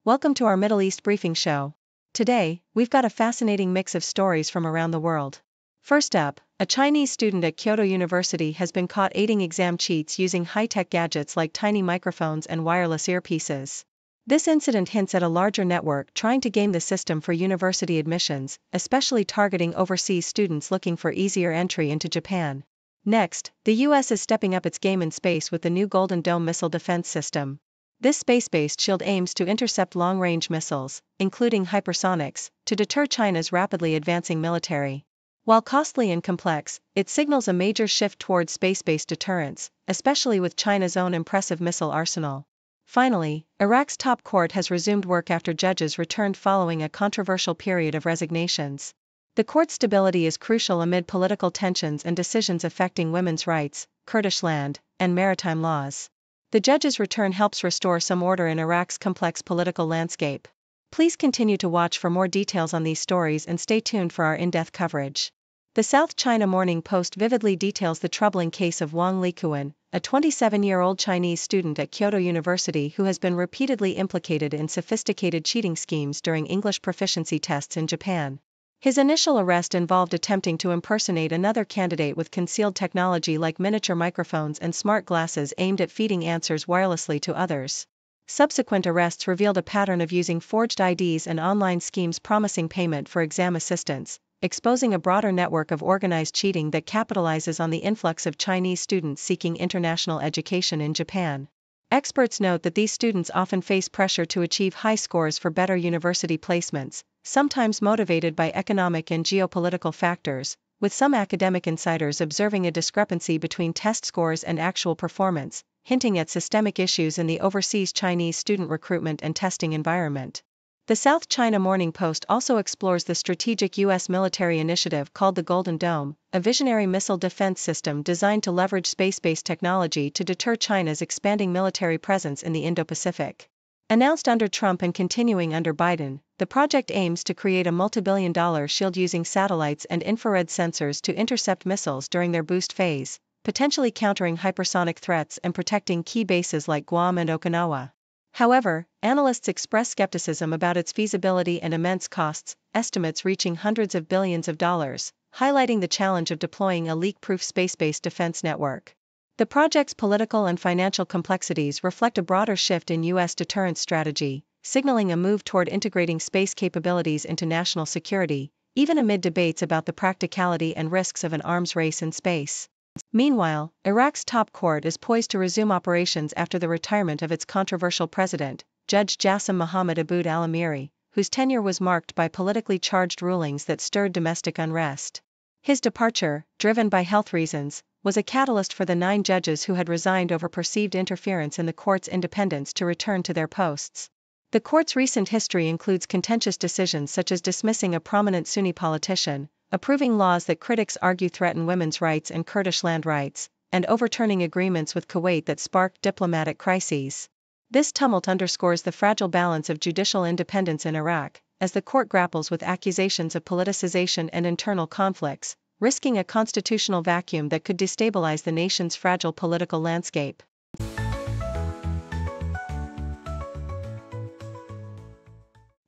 Welcome to our Middle East briefing show. Today, we've got a fascinating mix of stories from around the world. First up, a Chinese student at Kyoto University has been caught aiding exam cheats using high-tech gadgets like tiny microphones and wireless earpieces. This incident hints at a larger network trying to game the system for university admissions, especially targeting overseas students looking for easier entry into Japan. Next, the US is stepping up its game in space with the new Golden Dome missile defense system. This space-based shield aims to intercept long-range missiles, including hypersonics, to deter China's rapidly advancing military. While costly and complex, it signals a major shift towards space-based deterrence, especially with China's own impressive missile arsenal. Finally, Iraq's top court has resumed work after judges returned following a controversial period of resignations. The court's stability is crucial amid political tensions and decisions affecting women's rights, Kurdish land, and maritime laws. The judge's return helps restore some order in Iraq's complex political landscape. Please continue to watch for more details on these stories and stay tuned for our in-depth coverage. The South China Morning Post vividly details the troubling case of Wang Likuan, a 27-year-old Chinese student at Kyoto University who has been repeatedly implicated in sophisticated cheating schemes during English proficiency tests in Japan. His initial arrest involved attempting to impersonate another candidate with concealed technology like miniature microphones and smart glasses aimed at feeding answers wirelessly to others. Subsequent arrests revealed a pattern of using forged IDs and online schemes promising payment for exam assistance, exposing a broader network of organized cheating that capitalizes on the influx of Chinese students seeking international education in Japan. Experts note that these students often face pressure to achieve high scores for better university placements, sometimes motivated by economic and geopolitical factors, with some academic insiders observing a discrepancy between test scores and actual performance, hinting at systemic issues in the overseas Chinese student recruitment and testing environment. The South China Morning Post also explores the strategic U.S. military initiative called the Golden Dome, a visionary missile defense system designed to leverage space-based technology to deter China's expanding military presence in the Indo-Pacific. Announced under Trump and continuing under Biden, the project aims to create a multi-billion-dollar shield using satellites and infrared sensors to intercept missiles during their boost phase, potentially countering hypersonic threats and protecting key bases like Guam and Okinawa. However, analysts express skepticism about its feasibility and immense costs, estimates reaching hundreds of billions of dollars, highlighting the challenge of deploying a leak-proof space-based defense network. The project's political and financial complexities reflect a broader shift in U.S. deterrence strategy, signaling a move toward integrating space capabilities into national security, even amid debates about the practicality and risks of an arms race in space. Meanwhile, Iraq's top court is poised to resume operations after the retirement of its controversial president, Judge Jassim Mohammed Aboud al-Amiri, whose tenure was marked by politically charged rulings that stirred domestic unrest. His departure, driven by health reasons, was a catalyst for the 9 judges who had resigned over perceived interference in the court's independence to return to their posts. The court's recent history includes contentious decisions such as dismissing a prominent Sunni politician, approving laws that critics argue threaten women's rights and Kurdish land rights, and overturning agreements with Kuwait that sparked diplomatic crises. This tumult underscores the fragile balance of judicial independence in Iraq, as the court grapples with accusations of politicization and internal conflicts, risking a constitutional vacuum that could destabilize the nation's fragile political landscape.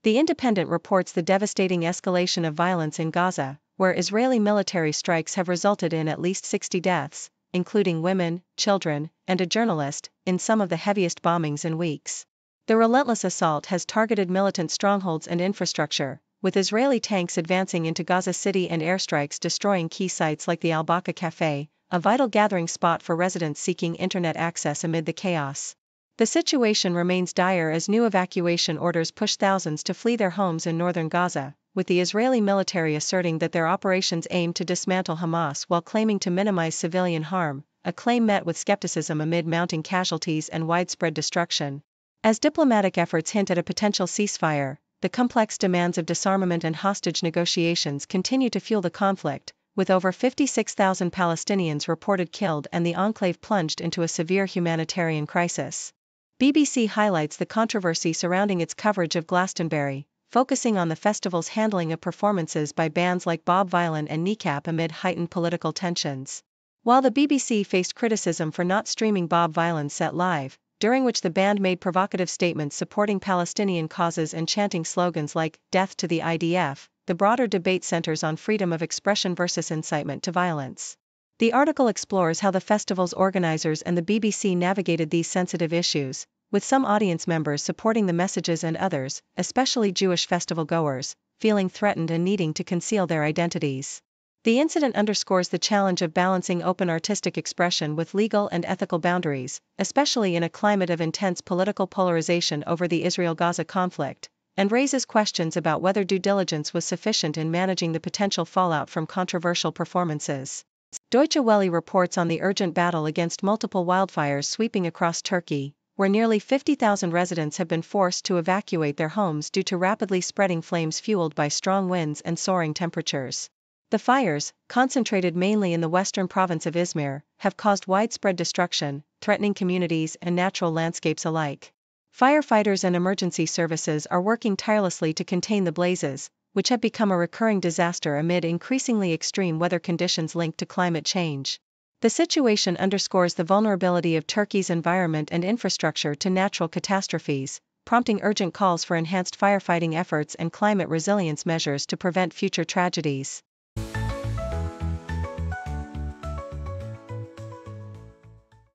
The Independent reports the devastating escalation of violence in Gaza, where Israeli military strikes have resulted in at least 60 deaths, including women, children, and a journalist, in some of the heaviest bombings in weeks. The relentless assault has targeted militant strongholds and infrastructure, with Israeli tanks advancing into Gaza City and airstrikes destroying key sites like the Al-Baqa Cafe, a vital gathering spot for residents seeking internet access amid the chaos. The situation remains dire as new evacuation orders push thousands to flee their homes in northern Gaza, with the Israeli military asserting that their operations aim to dismantle Hamas while claiming to minimize civilian harm, a claim met with skepticism amid mounting casualties and widespread destruction. As diplomatic efforts hint at a potential ceasefire, the complex demands of disarmament and hostage negotiations continue to fuel the conflict, with over 56,000 Palestinians reported killed and the enclave plunged into a severe humanitarian crisis. BBC highlights the controversy surrounding its coverage of Glastonbury, focusing on the festival's handling of performances by bands like Bob Vylan and Kneecap amid heightened political tensions. While the BBC faced criticism for not streaming Bob Vylan's set live, during which the band made provocative statements supporting Palestinian causes and chanting slogans like, "Death to the IDF." The broader debate centers on freedom of expression versus incitement to violence. The article explores how the festival's organizers and the BBC navigated these sensitive issues, with some audience members supporting the messages and others, especially Jewish festival goers, feeling threatened and needing to conceal their identities. The incident underscores the challenge of balancing open artistic expression with legal and ethical boundaries, especially in a climate of intense political polarization over the Israel-Gaza conflict, and raises questions about whether due diligence was sufficient in managing the potential fallout from controversial performances. Deutsche Welle reports on the urgent battle against multiple wildfires sweeping across Turkey, where nearly 50,000 residents have been forced to evacuate their homes due to rapidly spreading flames fueled by strong winds and soaring temperatures. The fires, concentrated mainly in the western province of Izmir, have caused widespread destruction, threatening communities and natural landscapes alike. Firefighters and emergency services are working tirelessly to contain the blazes, which have become a recurring disaster amid increasingly extreme weather conditions linked to climate change. The situation underscores the vulnerability of Turkey's environment and infrastructure to natural catastrophes, prompting urgent calls for enhanced firefighting efforts and climate resilience measures to prevent future tragedies.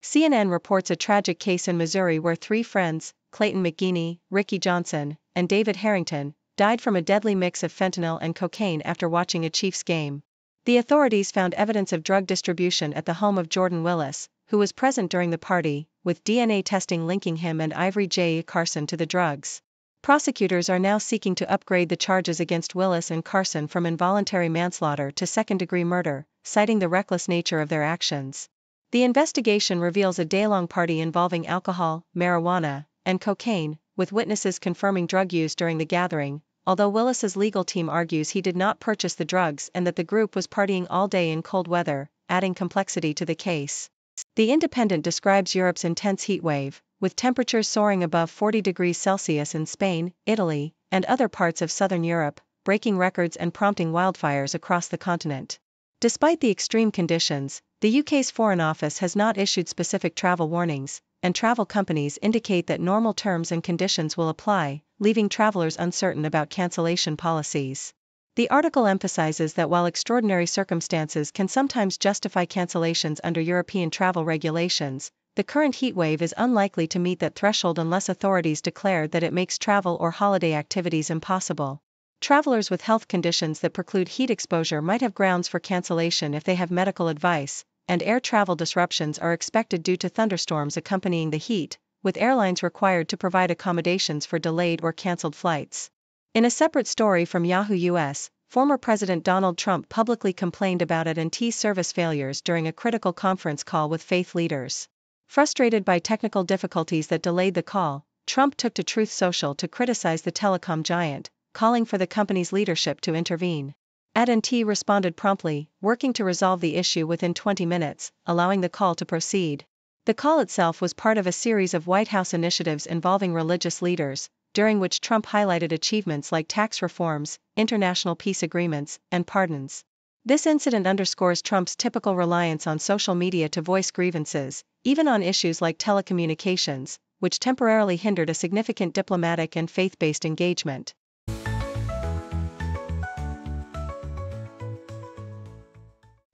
CNN reports a tragic case in Missouri where 3 friends, Clayton McGeeney, Ricky Johnson, and David Harrington, died from a deadly mix of fentanyl and cocaine after watching a Chiefs game. The authorities found evidence of drug distribution at the home of Jordan Willis, who was present during the party, with DNA testing linking him and Ivory J. Carson to the drugs. Prosecutors are now seeking to upgrade the charges against Willis and Carson from involuntary manslaughter to second-degree murder, citing the reckless nature of their actions. The investigation reveals a day-long party involving alcohol, marijuana, and cocaine, with witnesses confirming drug use during the gathering, although Willis's legal team argues he did not purchase the drugs and that the group was partying all day in cold weather, adding complexity to the case. The Independent describes Europe's intense heat wave, with temperatures soaring above 40 degrees Celsius in Spain, Italy, and other parts of southern Europe, breaking records and prompting wildfires across the continent. Despite the extreme conditions, the UK's Foreign Office has not issued specific travel warnings, and travel companies indicate that normal terms and conditions will apply, leaving travelers uncertain about cancellation policies. The article emphasizes that while extraordinary circumstances can sometimes justify cancellations under European travel regulations, the current heatwave is unlikely to meet that threshold unless authorities declare that it makes travel or holiday activities impossible. Travelers with health conditions that preclude heat exposure might have grounds for cancellation if they have medical advice, and air travel disruptions are expected due to thunderstorms accompanying the heat, with airlines required to provide accommodations for delayed or canceled flights. In a separate story from Yahoo US, former President Donald Trump publicly complained about AT&T's service failures during a critical conference call with faith leaders. Frustrated by technical difficulties that delayed the call, Trump took to Truth Social to criticize the telecom giant, calling for the company's leadership to intervene. AT&T responded promptly, working to resolve the issue within 20 minutes, allowing the call to proceed. The call itself was part of a series of White House initiatives involving religious leaders, during which Trump highlighted achievements like tax reforms, international peace agreements, and pardons. This incident underscores Trump's typical reliance on social media to voice grievances, even on issues like telecommunications, which temporarily hindered a significant diplomatic and faith-based engagement.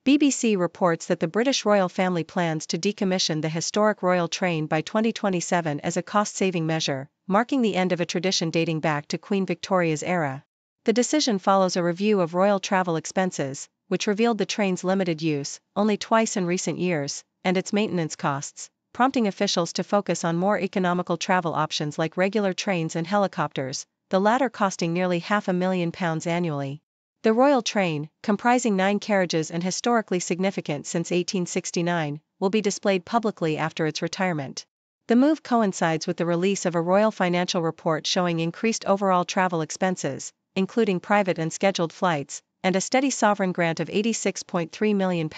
BBC reports that the British royal family plans to decommission the historic royal train by 2027 as a cost-saving measure, marking the end of a tradition dating back to Queen Victoria's era. The decision follows a review of royal travel expenses, which revealed the train's limited use, only twice in recent years, and its maintenance costs, prompting officials to focus on more economical travel options like regular trains and helicopters, the latter costing nearly £500,000 annually. The royal train, comprising 9 carriages and historically significant since 1869, will be displayed publicly after its retirement. The move coincides with the release of a royal financial report showing increased overall travel expenses, including private and scheduled flights, and a steady sovereign grant of £86.3 million,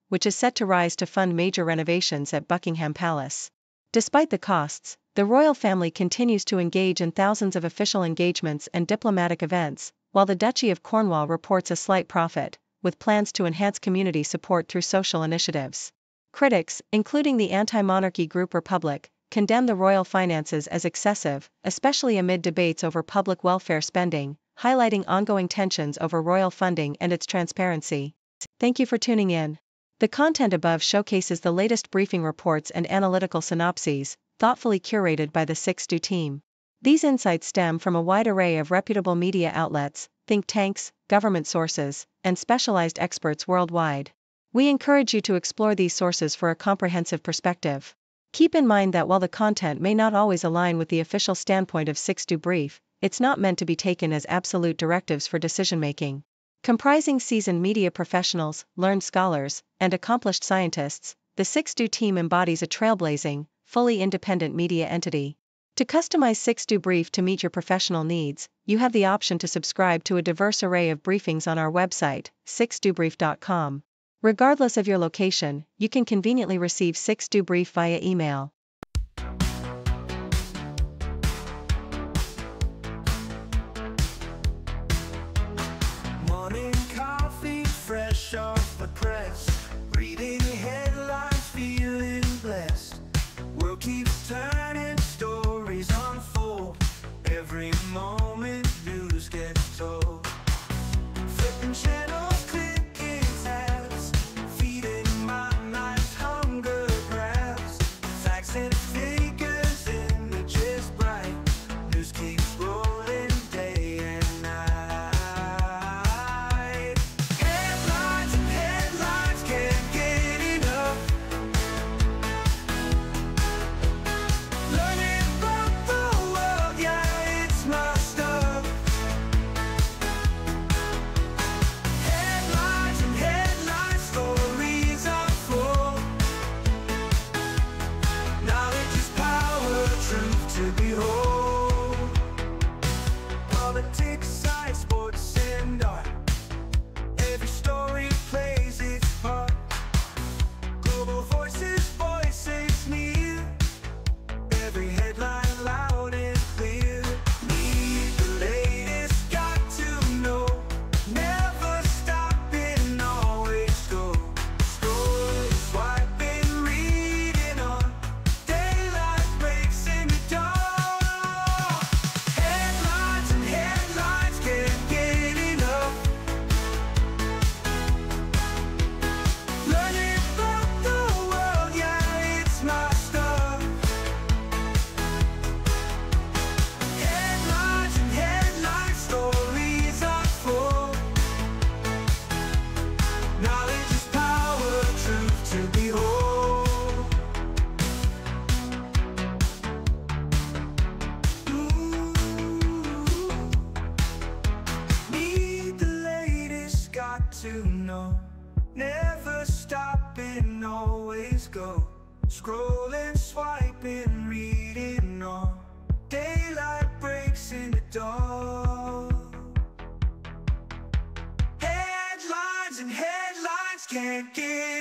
which is set to rise to fund major renovations at Buckingham Palace. Despite the costs, the royal family continues to engage in thousands of official engagements and diplomatic events, while the Duchy of Cornwall reports a slight profit, with plans to enhance community support through social initiatives. Critics, including the anti-monarchy group Republic, condemned the royal finances as excessive, especially amid debates over public welfare spending, highlighting ongoing tensions over royal funding and its transparency. Thank you for tuning in. The content above showcases the latest briefing reports and analytical synopses, thoughtfully curated by the 6Do team. These insights stem from a wide array of reputable media outlets, think tanks, government sources, and specialized experts worldwide. We encourage you to explore these sources for a comprehensive perspective. Keep in mind that while the content may not always align with the official standpoint of 6Do Brief, it's not meant to be taken as absolute directives for decision-making. Comprising seasoned media professionals, learned scholars, and accomplished scientists, the 6Do team embodies a trailblazing, fully independent media entity. To customize 6Do Brief to meet your professional needs, you have the option to subscribe to a diverse array of briefings on our website, 6dobrief.com. Regardless of your location, you can conveniently receive 6Do Brief via email. Morning coffee, fresh off the press. Reading headlines, feeling blessed. World keeps turning, stories unfold. Every moment news gets told. Flipping channels, clicking tabs, feeding my mind's hunger grabs. Facts and figures, images bright. News keeps rolling day and night. Headlines and headlines, can't get enough. Learning about the world, yeah, it's my stuff. Headlines and headlines, stories unfold. Knowledge is power, truth to behold. Politics, science, sports, and art. Every story plays its part. Global voices, voices near. Every headline loud and clear. Need the latest, got to know. Never stopping, always go. Scrolling, swiping, reading on. Daylight breaks in the dawn. Headlines and headlines, can't get enough. Learning about the world, yeah, it's my stuff. Headlines and headlines, stories unfold. Knowledge is power, truth to behold. Need the latest, got to know. Never stopping, always go. Scrolling, swiping, reading on. Daylight breaks in the dawn. Headlines and headlines, can't get